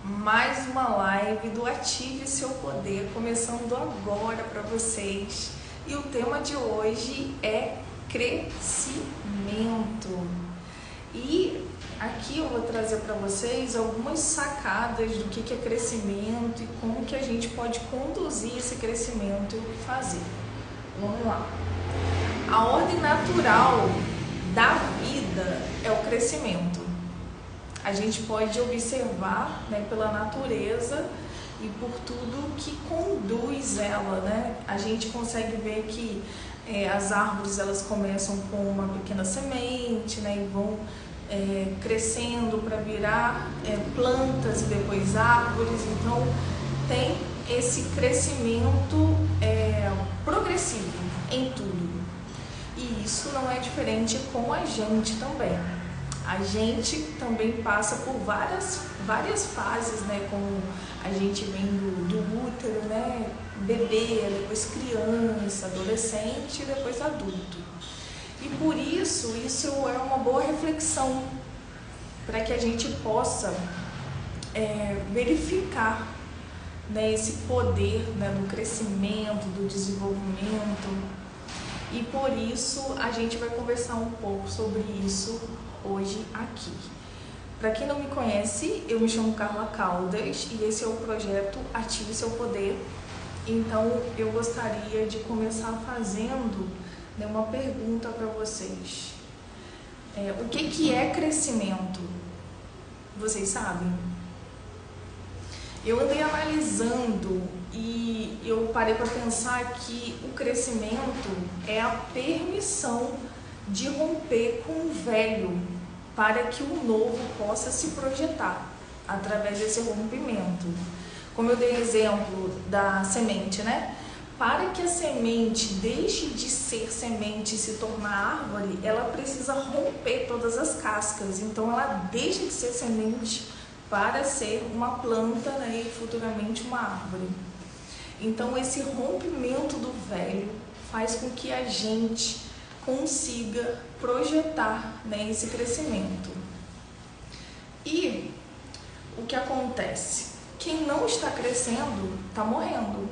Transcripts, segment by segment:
Mais uma live do Ative Seu Poder, começando agora para vocês. E o tema de hoje é crescimento. E aqui eu vou trazer para vocês algumas sacadas do que é crescimento e como que a gente pode conduzir esse crescimento e fazer. Vamos lá. A ordem natural da vida é o crescimento. A gente pode observar, né, pela natureza e por tudo que conduz ela, né? A gente consegue ver que as árvores elas começam com uma pequena semente, né, e vão crescendo para virar plantas e depois árvores. Então tem esse crescimento progressivo em tudo. E isso não é diferente com a gente também. A gente também passa por várias fases, né? Como a gente vem do útero, né? Bebê, depois criança, adolescente e depois adulto. E por isso é uma boa reflexão para que a gente possa verificar, né, esse poder, né, do crescimento, do desenvolvimento. E por isso a gente vai conversar um pouco sobre isso hoje aqui. Para quem não me conhece, eu me chamo Carla Caldas e esse é o projeto Ative Seu Poder. Então eu gostaria de começar fazendo, né, uma pergunta para vocês. O que é crescimento? Vocês sabem? Eu andei analisando e eu parei para pensar que o crescimento é a permissão de romper com o velho para que o novo possa se projetar através desse rompimento. Como eu dei exemplo da semente, né? Para que a semente deixe de ser semente e se tornar árvore, ela precisa romper todas as cascas. Então ela deixa de ser semente para ser uma planta, né, e futuramente uma árvore. Então esse rompimento do velho faz com que a gente consiga projetar, né, esse crescimento. E o que acontece? Quem não está crescendo está morrendo,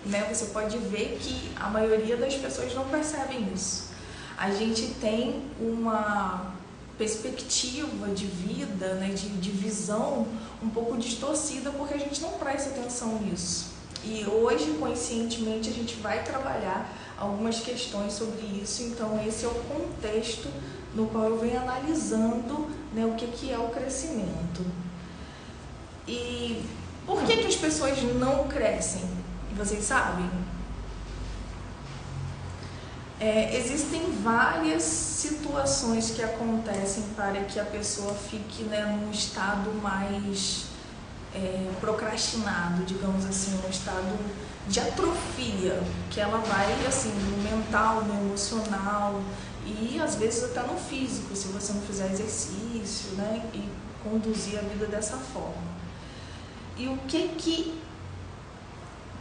né? Você pode ver que a maioria das pessoas não percebem isso. A gente tem uma perspectiva de vida, né, de visão um pouco distorcida porque a gente não presta atenção nisso. E hoje, conscientemente, a gente vai trabalhar algumas questões sobre isso. Então esse é o contexto no qual eu venho analisando, né, o que é o crescimento. E por que as pessoas não crescem? Vocês sabem? Existem várias situações que acontecem para que a pessoa fique, né, num estado mais procrastinado, digamos assim, um estado de atrofia, que ela vai assim no mental, no emocional e às vezes até no físico, se você não fizer exercício, né, e conduzir a vida dessa forma. E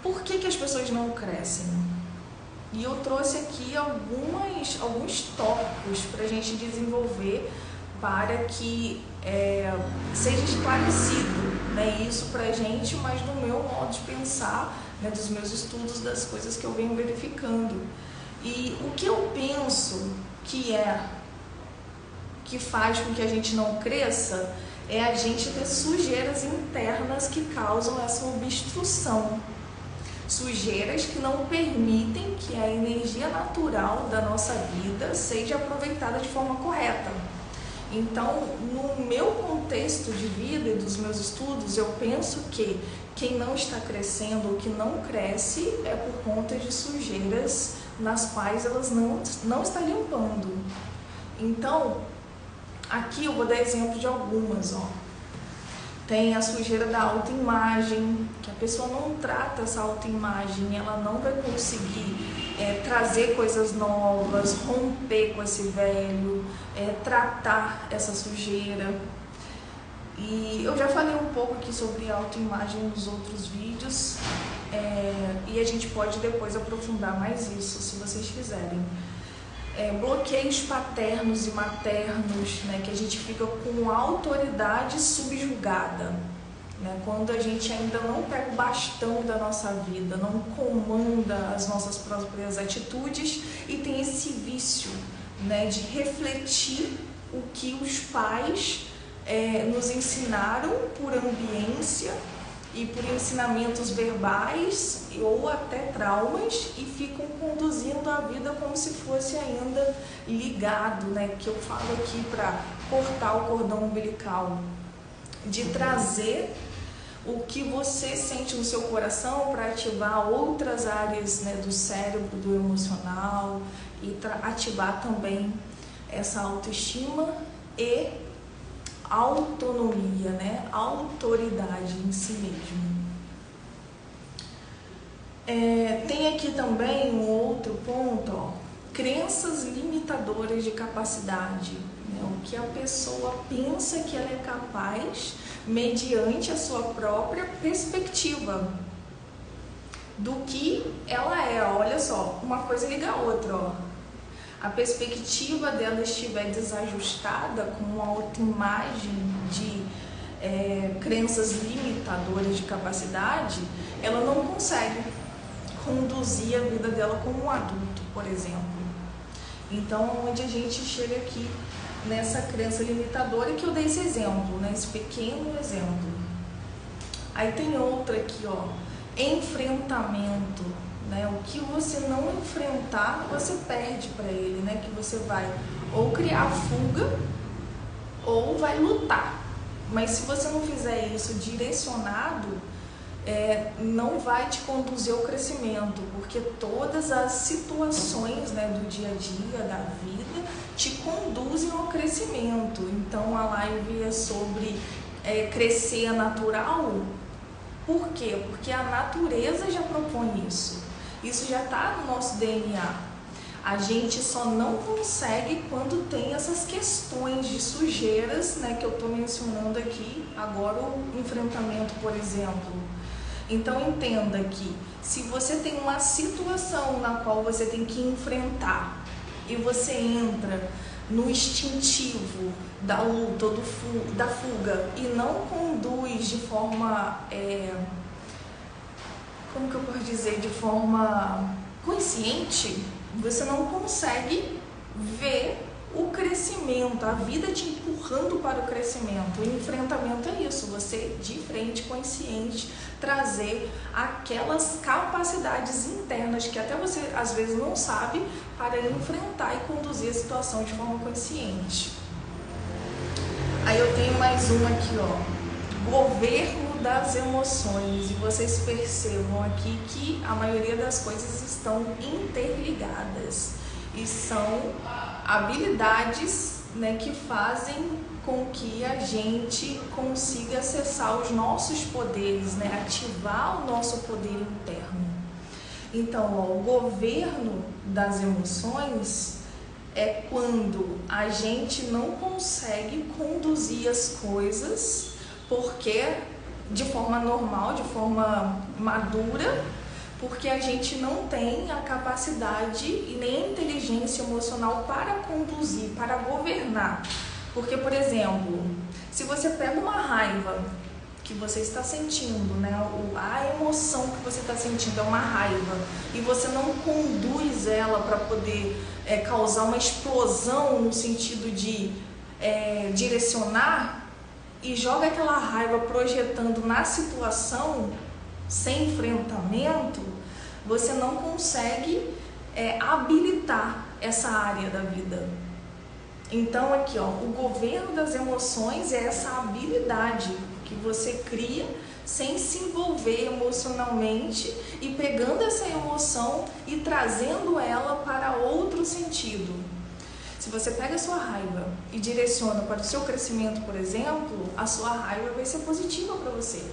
por que as pessoas não crescem? E eu trouxe aqui alguns tópicos para a gente desenvolver para que seja esclarecido, né, isso para a gente, mas do meu modo de pensar, né, dos meus estudos, das coisas que eu venho verificando. E o que eu penso que faz com que a gente não cresça é a gente ter sujeiras internas que causam essa obstrução. Sujeiras que não permitem que a energia natural da nossa vida seja aproveitada de forma correta. Então, no meu contexto de vida e dos meus estudos, eu penso que quem não está crescendo ou que não cresce é por conta de sujeiras nas quais elas não estão limpando. Então, aqui eu vou dar exemplo de algumas, ó. Tem a sujeira da autoimagem, que a pessoa não trata essa autoimagem, ela não vai conseguir trazer coisas novas, romper com esse velho, tratar essa sujeira. E eu já falei um pouco aqui sobre autoimagem nos outros vídeos, e a gente pode depois aprofundar mais isso, se vocês quiserem. Bloqueios paternos e maternos, né, que a gente fica com autoridade subjugada. né? Quando a gente ainda não pega o bastão da nossa vida, não comanda as nossas próprias atitudes e tem esse vício, né, de refletir o que os pais nos ensinaram por ambiência e por ensinamentos verbais ou até traumas, e ficam conduzindo a vida como se fosse ainda ligado, né? Que eu falo aqui para cortar o cordão umbilical, de trazer o que você sente no seu coração para ativar outras áreas, né, do cérebro, do emocional, e ativar também essa autoestima e autonomia, né? Autoridade em si mesmo. Tem aqui também um outro ponto, ó, crenças limitadoras de capacidade, né? O que a pessoa pensa que ela é capaz mediante a sua própria perspectiva do que ela é. Olha só, uma coisa liga a outra, ó. A perspectiva dela estiver desajustada com uma autoimagem de crenças limitadoras de capacidade, ela não consegue conduzir a vida dela como um adulto, por exemplo. Então, onde a gente chega aqui nessa crença limitadora, que eu dei esse exemplo, né? Esse pequeno exemplo. Aí tem outra aqui, ó, enfrentamento. Né? O que você não enfrentar, você perde para ele, né? Que você vai ou criar fuga ou vai lutar. Mas se você não fizer isso direcionado, não vai te conduzir ao crescimento, porque todas as situações, né, do dia a dia, da vida, te conduzem ao crescimento. Então a live é sobre crescer natural. Por quê? Porque a natureza já propõe isso. Isso já está no nosso DNA. A gente só não consegue quando tem essas questões de sujeiras, né, que eu estou mencionando aqui, agora o enfrentamento, por exemplo. Então entenda que se você tem uma situação na qual você tem que enfrentar e você entra no instintivo da luta, da fuga, e não conduz de forma... como que eu posso dizer, de forma consciente, você não consegue ver o crescimento, a vida te empurrando para o crescimento. O enfrentamento é isso, você de frente, consciente, trazer aquelas capacidades internas que até você às vezes não sabe, para enfrentar e conduzir a situação de forma consciente. Aí eu tenho mais uma aqui, ó, governo das emoções, e vocês percebam aqui que a maioria das coisas estão interligadas e são habilidades, né, que fazem com que a gente consiga acessar os nossos poderes, né, ativar o nosso poder interno. Então, ó, o governo das emoções é quando a gente não consegue conduzir as coisas porque de forma normal, de forma madura, porque a gente não tem a capacidade e nem a inteligência emocional para conduzir, para governar. Porque, por exemplo, se você pega uma raiva que você está sentindo, né, a emoção que você está sentindo é uma raiva, e você não conduz ela para poder causar uma explosão no sentido de direcionar, e joga aquela raiva projetando na situação, sem enfrentamento, você não consegue habilitar essa área da vida. Então aqui, ó, o governo das emoções é essa habilidade que você cria sem se envolver emocionalmente e pegando essa emoção e trazendo ela para outro sentido. Se você pega a sua raiva e direciona para o seu crescimento, por exemplo, a sua raiva vai ser positiva para você.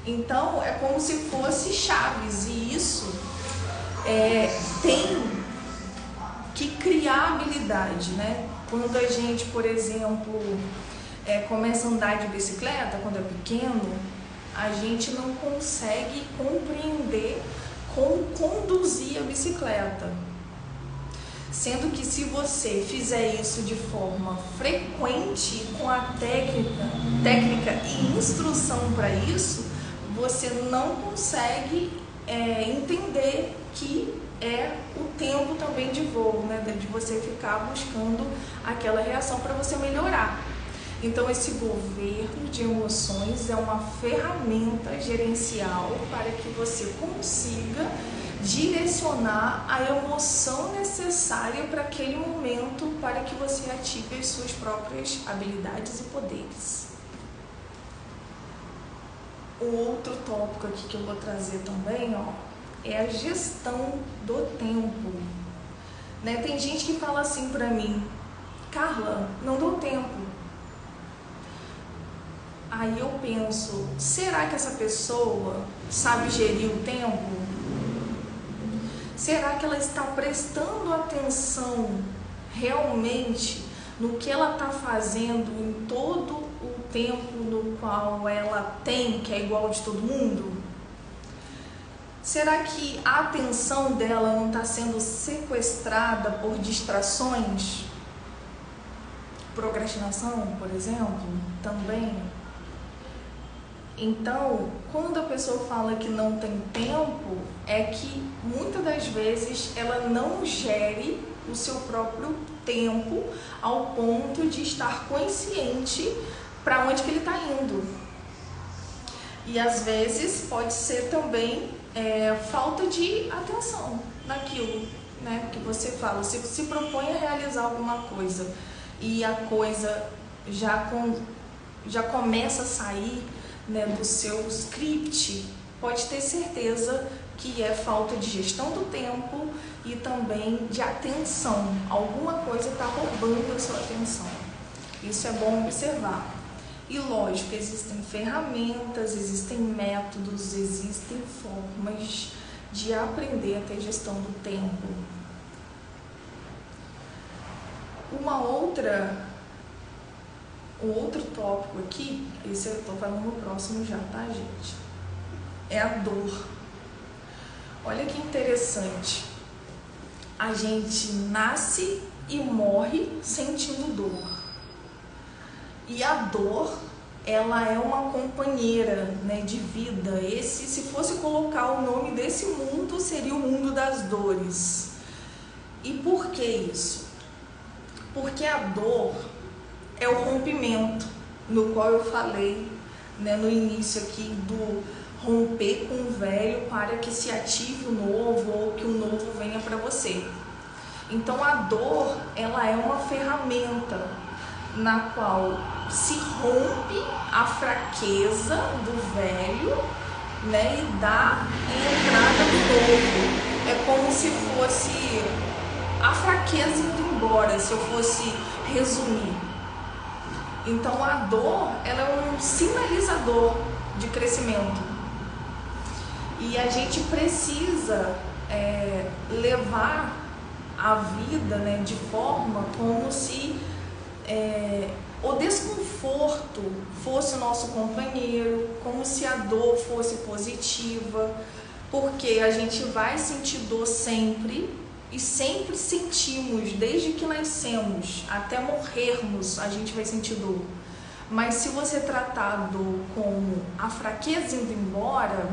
Então, é como se fosse chaves, e isso tem que criar habilidade, né? Quando a gente, por exemplo, começa a andar de bicicleta, quando é pequeno, a gente não consegue compreender como conduzir a bicicleta. Sendo que se você fizer isso de forma frequente, com a técnica e instrução para isso, você não consegue entender que é o tempo também de voo, né? De você ficar buscando aquela reação para você melhorar. Então, esse governo de emoções é uma ferramenta gerencial para que você consiga direcionar a emoção necessária para aquele momento, para que você ative as suas próprias habilidades e poderes. O outro tópico aqui que eu vou trazer também, é a gestão do tempo. Né? Tem gente que fala assim para mim: Carla, não dou tempo. Aí eu penso, será que essa pessoa sabe gerir o tempo? Será que ela está prestando atenção realmente no que ela está fazendo em todo o tempo no qual ela tem, que é igual de todo mundo? Será que a atenção dela não está sendo sequestrada por distrações? Procrastinação, por exemplo, também. Então, quando a pessoa fala que não tem tempo, é que muitas das vezes ela não gere o seu próprio tempo ao ponto de estar consciente para onde que ele está indo. E às vezes pode ser também falta de atenção naquilo, né, que você fala. Você se propõe a realizar alguma coisa e a coisa já começa a sair, né, do seu script, pode ter certeza que é falta de gestão do tempo e também de atenção. Alguma coisa está roubando a sua atenção. Isso é bom observar. E lógico, existem ferramentas, existem métodos, existem formas de aprender a ter gestão do tempo. O outro tópico aqui, esse eu estou falando no próximo já, tá, gente? É a dor. Olha que interessante. A gente nasce e morre sentindo dor. E a dor, ela é uma companheira, né, de vida. Se fosse colocar o nome desse mundo, seria o mundo das dores. E por que isso? Porque a dor é o rompimento, no qual eu falei, né, no início aqui, do romper com o velho para que se ative o novo ou que o novo venha para você. Então a dor, ela é uma ferramenta na qual se rompe a fraqueza do velho, né, e dá a entrada do novo. É como se fosse a fraqueza indo embora, se eu fosse resumir. Então a dor, ela é um sinalizador de crescimento. E a gente precisa levar a vida, né, de forma como se o desconforto fosse o nosso companheiro, como se a dor fosse positiva, porque a gente vai sentir dor sempre. E sempre sentimos, desde que nascemos até morrermos, a gente vai sentir dor. Mas se você tratar a dor como a fraqueza indo embora,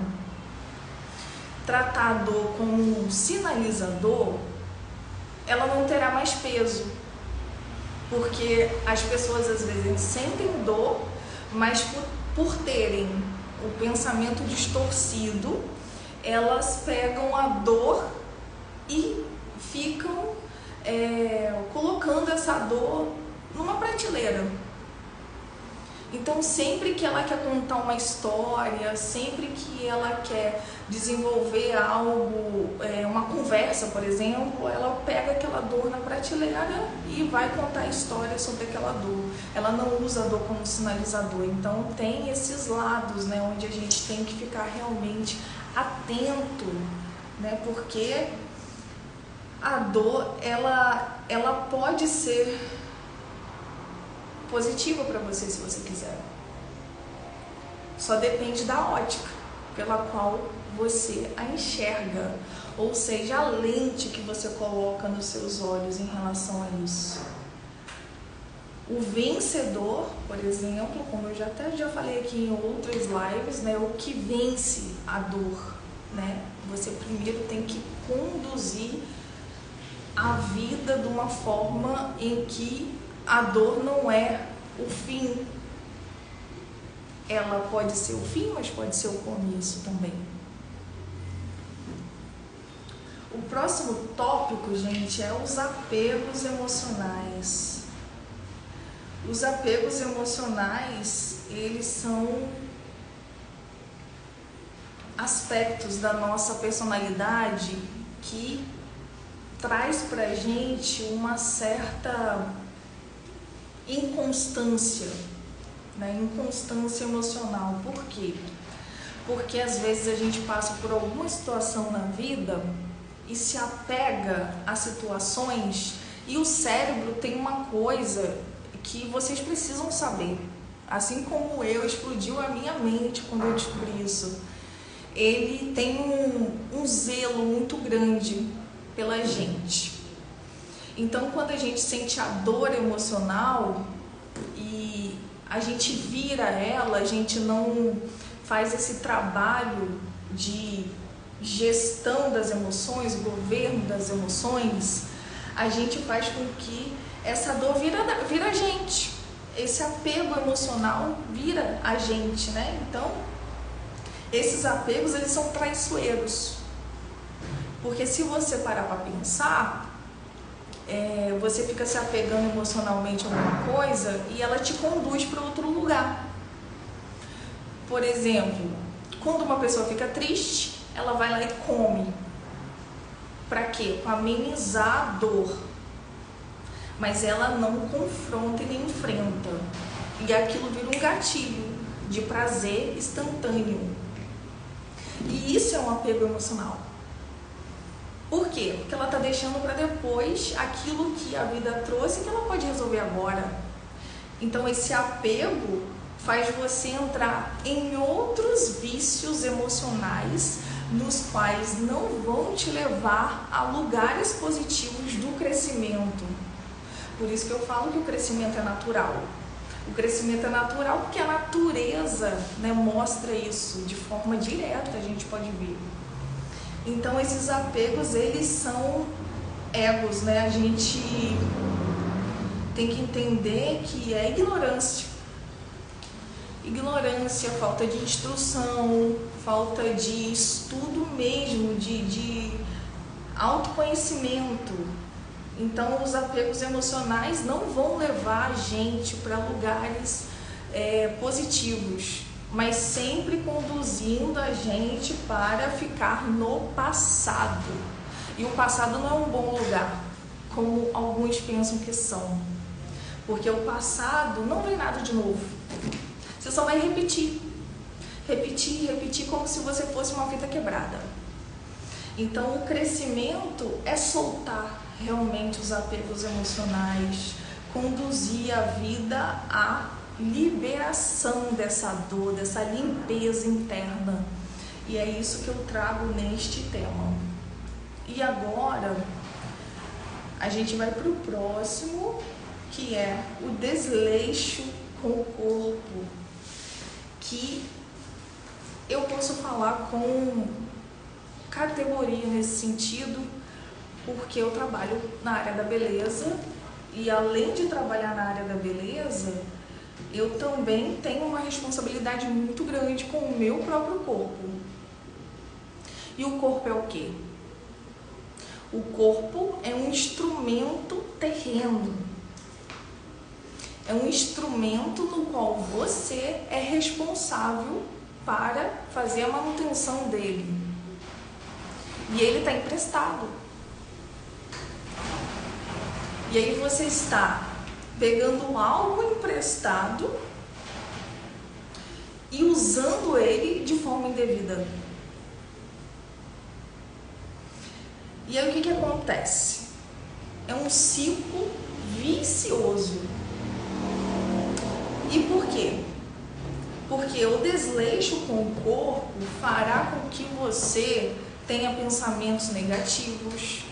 tratar a dor como um sinalizador, ela não terá mais peso. Porque as pessoas às vezes sentem dor, mas por terem o pensamento distorcido, elas pegam a dor e ficam colocando essa dor numa prateleira. Então, sempre que ela quer contar uma história, sempre que ela quer desenvolver algo, uma conversa, por exemplo, ela pega aquela dor na prateleira e vai contar história sobre aquela dor. Ela não usa a dor como sinalizador. Então, tem esses lados, né, onde a gente tem que ficar realmente atento, né, porque a dor, ela pode ser positiva para você, se você quiser. Só depende da ótica pela qual você a enxerga. ou seja, a lente que você coloca nos seus olhos em relação a isso. O vencedor, por exemplo, como eu já falei aqui em outras lives, né, o que vence a dor, né? Você primeiro tem que conduzir a vida de uma forma em que a dor não é o fim. Ela pode ser o fim, mas pode ser o começo também. O próximo tópico, gente, é os apegos emocionais. Os apegos emocionais, eles são aspectos da nossa personalidade que traz pra gente uma certa inconstância, né? Inconstância emocional. Por quê? Porque às vezes a gente passa por alguma situação na vida e se apega a situações, e o cérebro tem uma coisa que vocês precisam saber, assim como eu, explodiu a minha mente quando eu descobri isso. Ele tem um zelo muito grande pela gente. Então, quando a gente sente a dor emocional e a gente vira ela, a gente não faz esse trabalho de gestão das emoções, governo das emoções, a gente faz com que essa dor vira a gente. Esse apego emocional vira a gente, né? Então, esses apegos, eles são traiçoeiros. Porque se você parar para pensar, você fica se apegando emocionalmente a alguma coisa e ela te conduz para outro lugar. Por exemplo, quando uma pessoa fica triste, ela vai lá e come. Para quê? Para amenizar a dor. Mas ela não confronta e nem enfrenta. E aquilo vira um gatilho de prazer instantâneo. E isso é um apego emocional. Por quê? Porque ela está deixando para depois aquilo que a vida trouxe que ela pode resolver agora. Então esse apego faz você entrar em outros vícios emocionais, nos quais não vão te levar a lugares positivos do crescimento. Por isso que eu falo que o crescimento é natural. O crescimento é natural porque a natureza, né, mostra isso de forma direta, a gente pode ver. Então esses apegos, eles são egos, né? A gente tem que entender que é ignorância. Ignorância, falta de instrução, falta de estudo mesmo, de autoconhecimento. Então os apegos emocionais não vão levar a gente para lugares positivos, mas sempre conduzindo a gente para ficar no passado. E o passado não é um bom lugar, como alguns pensam que são. Porque o passado não vem nada de novo. Você só vai repetir. Repetir, repetir, como se você fosse uma fita quebrada. Então o crescimento é soltar realmente os apegos emocionais, conduzir a vida à liberação dessa dor, dessa limpeza interna. E é isso que eu trago neste tema. E agora a gente vai para o próximo, que é o desleixo com o corpo, que eu posso falar com categoria nesse sentido, porque eu trabalho na área da beleza e além de trabalhar na área da beleza, eu também tenho uma responsabilidade muito grande com o meu próprio corpo. E o corpo é o quê? O corpo é um instrumento terreno. É um instrumento no qual você é responsável para fazer a manutenção dele. E ele está emprestado. E aí você está pegando algo emprestado e usando ele de forma indevida. E aí o que acontece? É um ciclo vicioso. E por quê? Porque o desleixo com o corpo fará com que você tenha pensamentos negativos,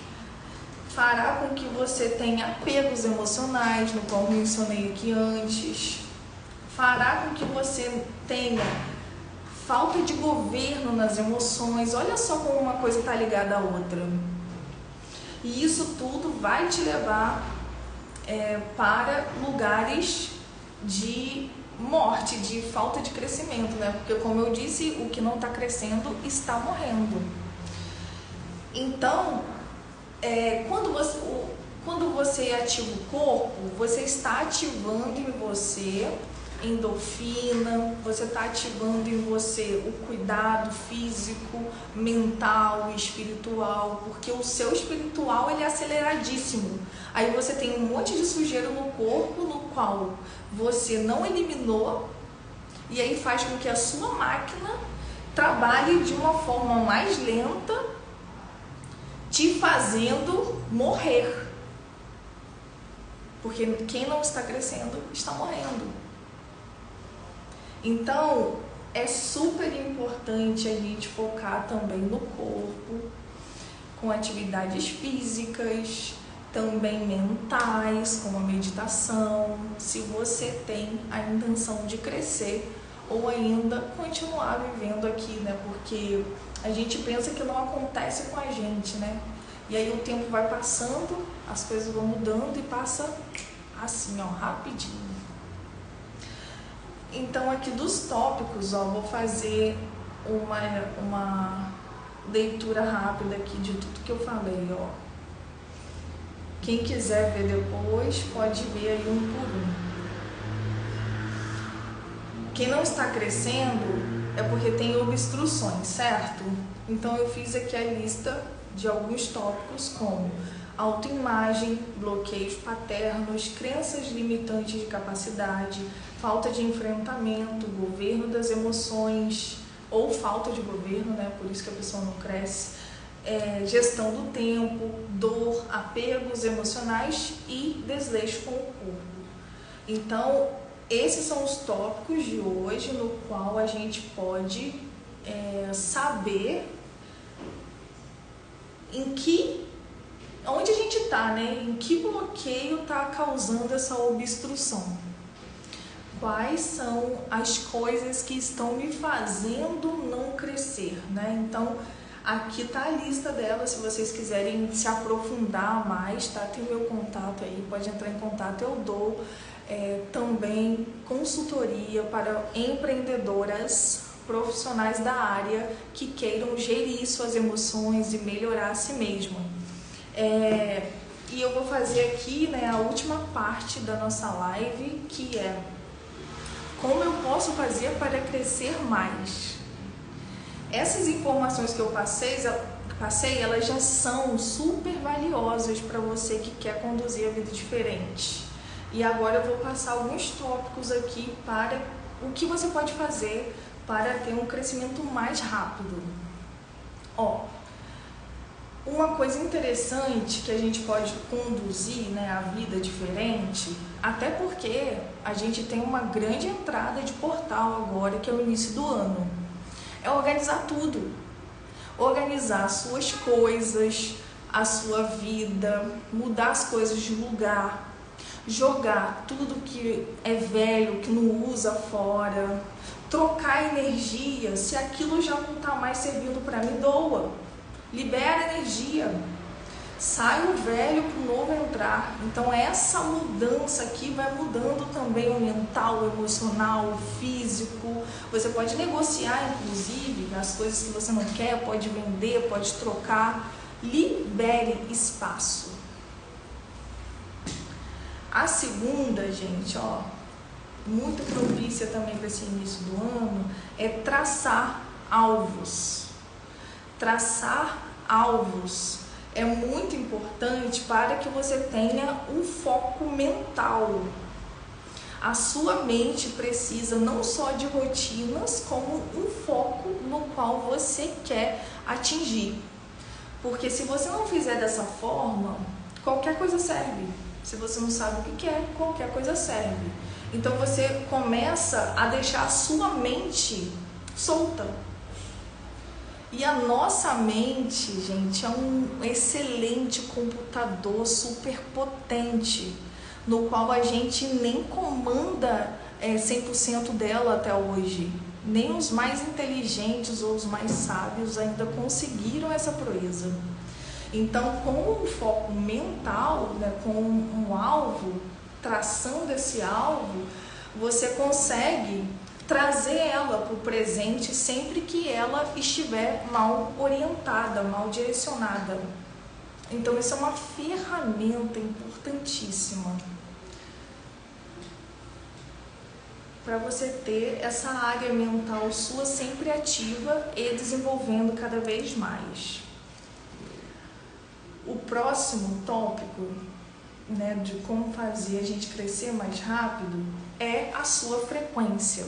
fará com que você tenha apegos emocionais, no qual mencionei aqui antes, fará com que você tenha falta de governo nas emoções. Olha só como uma coisa está ligada à outra. E isso tudo vai te levar para lugares de morte, de falta de crescimento, né? Porque, como eu disse, o que não está crescendo está morrendo. Então, quando você ativa o corpo, você está ativando em você endorfina, você está ativando em você o cuidado físico, mental e espiritual, porque o seu espiritual ele é aceleradíssimo. Aí você tem um monte de sujeira no corpo, no qual você não eliminou, e aí faz com que a sua máquina trabalhe de uma forma mais lenta, te fazendo morrer. Porque quem não está crescendo está morrendo. Então, é super importante a gente focar também no corpo, com atividades físicas, também mentais, como a meditação, se você tem a intenção de crescer ou ainda continuar vivendo aqui, né? Porque a gente pensa que não acontece com a gente, né? E aí o tempo vai passando, as coisas vão mudando e passa assim, ó, rapidinho. Então, aqui dos tópicos, ó, vou fazer uma leitura rápida aqui de tudo que eu falei, ó. Quem quiser ver depois, pode ver aí um por um. Quem não está crescendo é porque tem obstruções, certo? Então, eu fiz aqui a lista de alguns tópicos como autoimagem, bloqueios paternos, crenças limitantes de capacidade, falta de enfrentamento, governo das emoções ou falta de governo, né? Por isso que a pessoa não cresce, gestão do tempo, dor, apegos emocionais e desleixo com o corpo. Então, esses são os tópicos de hoje no qual a gente pode saber onde a gente está, né? Em que bloqueio está causando essa obstrução? Quais são as coisas que estão me fazendo não crescer, né? Então, aqui está a lista delas, se vocês quiserem se aprofundar mais, tá? Tem meu contato aí, pode entrar em contato, eu dou também consultoria para empreendedoras profissionais da área que queiram gerir suas emoções e melhorar a si mesma. E eu vou fazer aqui, né, a última parte da nossa live, que é como eu posso fazer para crescer mais. Essas informações que eu passei, elas já são super valiosas para você que quer conduzir a vida diferente. E agora eu vou passar alguns tópicos aqui para o que você pode fazer para ter um crescimento mais rápido. Ó, uma coisa interessante que a gente pode conduzir, né, a vida diferente, até porque a gente tem uma grande entrada de portal agora, que é o início do ano, é organizar tudo. Organizar as suas coisas, a sua vida, mudar as coisas de lugar, jogar tudo que é velho, que não usa fora, trocar energia. Se aquilo já não está mais servindo para mim, doa. Libera energia, sai o velho para o novo entrar. Então essa mudança aqui vai mudando também o mental, o emocional, o físico. Você pode negociar, inclusive, as coisas que você não quer, pode vender, pode trocar. Libere espaço. A segunda, gente, ó, muito propícia também para esse início do ano, é traçar alvos. Traçar alvos é muito importante para que você tenha um foco mental. A sua mente precisa não só de rotinas, como um foco no qual você quer atingir. Porque se você não fizer dessa forma, qualquer coisa serve. Se você não sabe o que quer, qualquer coisa serve. Então você começa a deixar a sua mente solta. E a nossa mente, gente, é um excelente computador super potente, no qual a gente nem comanda 100% dela até hoje. Nem os mais inteligentes ou os mais sábios ainda conseguiram essa proeza. Então, com um foco mental, né, com um alvo, traçando esse alvo, você consegue trazer ela para o presente sempre que ela estiver mal orientada, mal direcionada. Então, isso é uma ferramenta importantíssima para você ter essa área mental sua sempre ativa e desenvolvendo cada vez mais. O próximo tópico, né, de como fazer a gente crescer mais rápido é a sua frequência.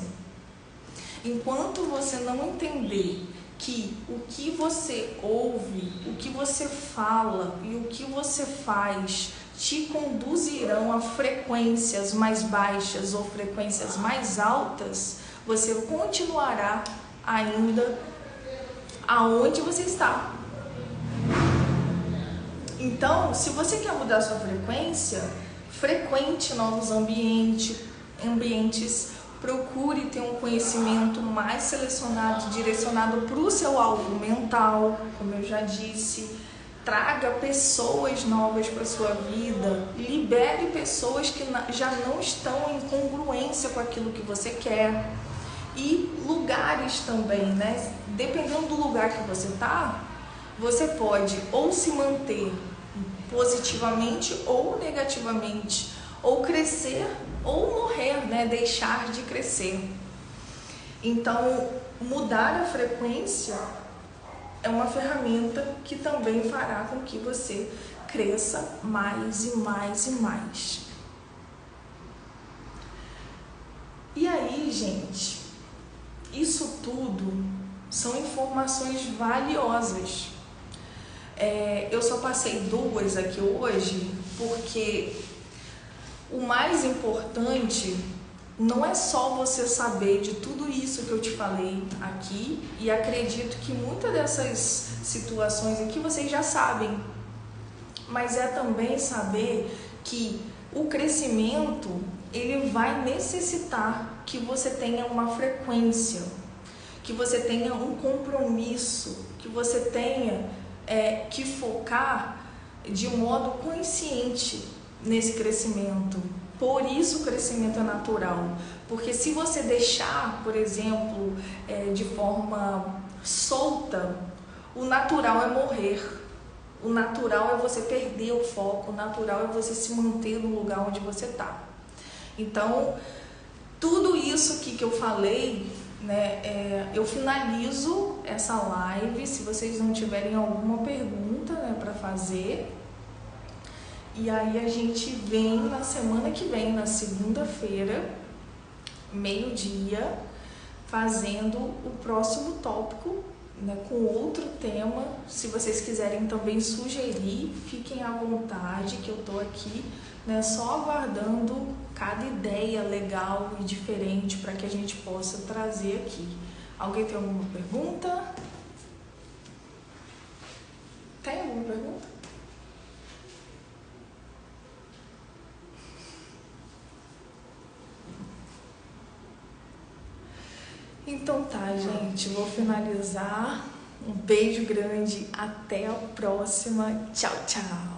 Enquanto você não entender que o que você ouve, o que você fala e o que você faz te conduzirão a frequências mais baixas ou frequências mais altas, você continuará ainda aonde você está. Então, se você quer mudar sua frequência, frequente novos ambientes, procure ter um conhecimento mais selecionado, direcionado para o seu alvo mental, como eu já disse. Traga pessoas novas para a sua vida, libere pessoas que já não estão em congruência com aquilo que você quer. E lugares também, né? Dependendo do lugar que você está, você pode ou se manter positivamente ou negativamente, ou crescer ou morrer, né? Deixar de crescer. Então, mudar a frequência é uma ferramenta que também fará com que você cresça mais e mais e mais. E aí, gente, isso tudo são informações valiosas. Eu só passei duas aqui hoje porque o mais importante não é só você saber de tudo isso que eu te falei aqui, e acredito que muitas dessas situações aqui vocês já sabem, mas é também saber que o crescimento ele vai necessitar que você tenha uma frequência, que você tenha um compromisso, que você tenha que focar de modo consciente nesse crescimento. Por isso o crescimento é natural, porque se você deixar, por exemplo, de forma solta, o natural é morrer, o natural é você perder o foco, o natural é você se manter no lugar onde você está. Então, tudo isso aqui que eu falei, né, eu finalizo essa live, se vocês não tiverem alguma pergunta, né, para fazer. E aí a gente vem na semana que vem, na segunda-feira, meio-dia, fazendo o próximo tópico, né, com outro tema. Se vocês quiserem também sugerir, fiquem à vontade, que eu tô aqui, né, só aguardando cada ideia legal e diferente para que a gente possa trazer aqui. Alguém tem alguma pergunta? Tem alguma pergunta? Então tá, gente, vou finalizar. Um beijo grande, até a próxima. Tchau, tchau!